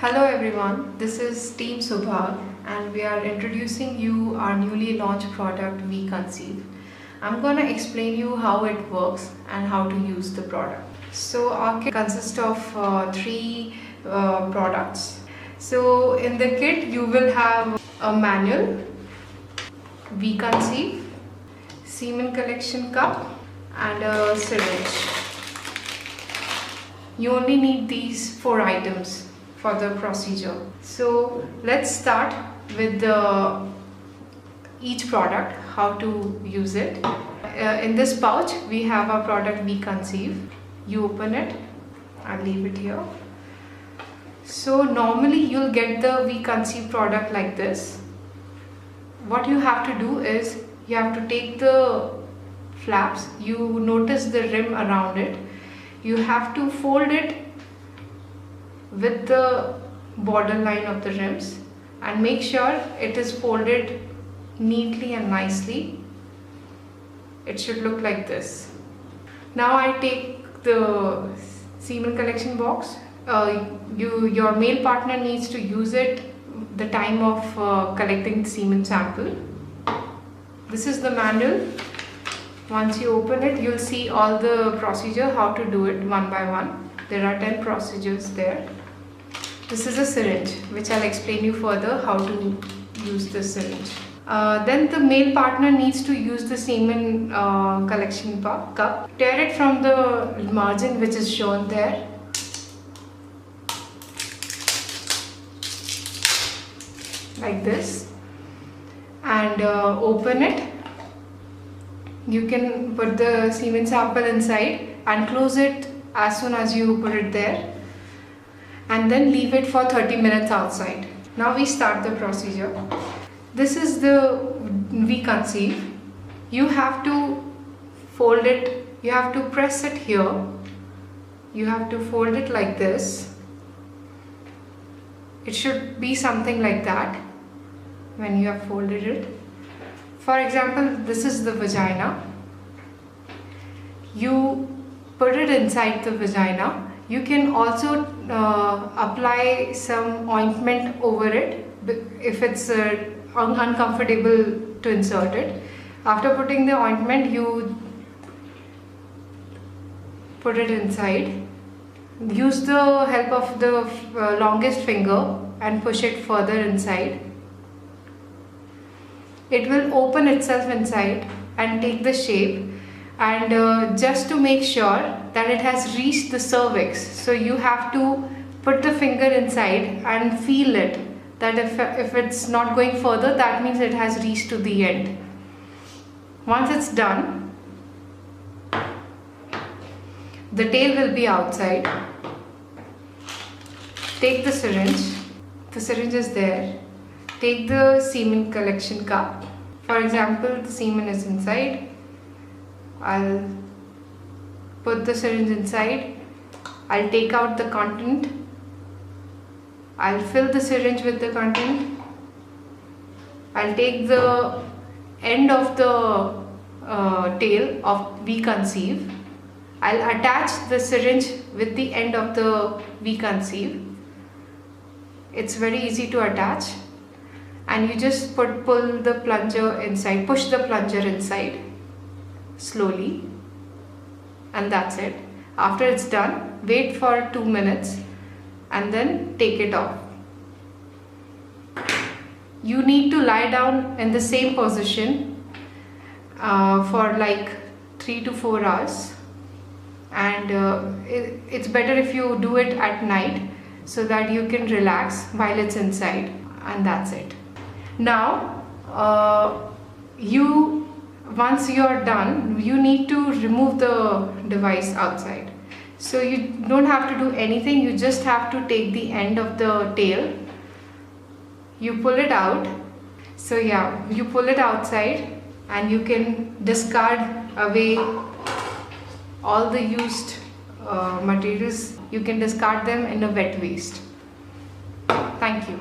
Hello everyone, this is Team Subhag and we are introducing you our newly launched product conceive. I'm gonna explain you how it works and how to use the product. So our kit consists of three products. So in the kit you will have a manual, conceive, semen collection cup and a syringe. You only need these 4 items for the procedure. So let's start with each product, how to use it. In this pouch we have our product conceive. You open it, I'll leave it here. So normally you'll get the conceive product like this. What you have to do is you have to take the flaps, you notice the rim around it, you have to fold it with the border line of the rims and make sure it is folded neatly and nicely. It should look like this. Now I take the semen collection box. Your male partner needs to use it the time of collecting the semen sample. This is the manual. Once you open it, you'll see all the procedure, how to do it one by one. There are 10 procedures there. This is a syringe, which I'll explain you further how to use the syringe. Then the male partner needs to use the semen collection cup. Tear it from the margin which is shown there. Like this. And open it. You can put the semen sample inside and close it as soon as you put it there. And then leave it for 30 minutes outside. Now we start the procedure. This is the conceive. You have to fold it, you have to press it here. You have to fold it like this. It should be something like that when you have folded it. For example, this is the vagina. You put it inside the vagina. You can also apply some ointment over it if it's uncomfortable to insert it. After putting the ointment, you put it inside. Use the help of the longest finger and push it further inside. It will open itself inside and take the shape. And just to make sure that it has reached the cervix, so you have to put the finger inside and feel it, that if it's not going further, that means it has reached to the end. Once it's done, the tail will be outside. Take the syringe is there. Take the semen collection cup. For example, the semen is inside. I'll put the syringe inside. I'll take out the content. I'll fill the syringe with the content. I'll take the end of the tail of conceive. I'll attach the syringe with the end of the conceive. It's very easy to attach. And you just pull the plunger inside, push the plunger inside slowly, and that's it. After it's done, wait for 2 minutes and then take it off. You need to lie down in the same position for like 3 to 4 hours, and it's better if you do it at night so that you can relax while it's inside, and that's it. Now once you're done, you need to remove the device outside. So you don't have to do anything, you just have to take the end of the tail, you pull it out. So yeah, you pull it outside and you can discard away all the used materials. You can discard them in a wet waste. Thank you.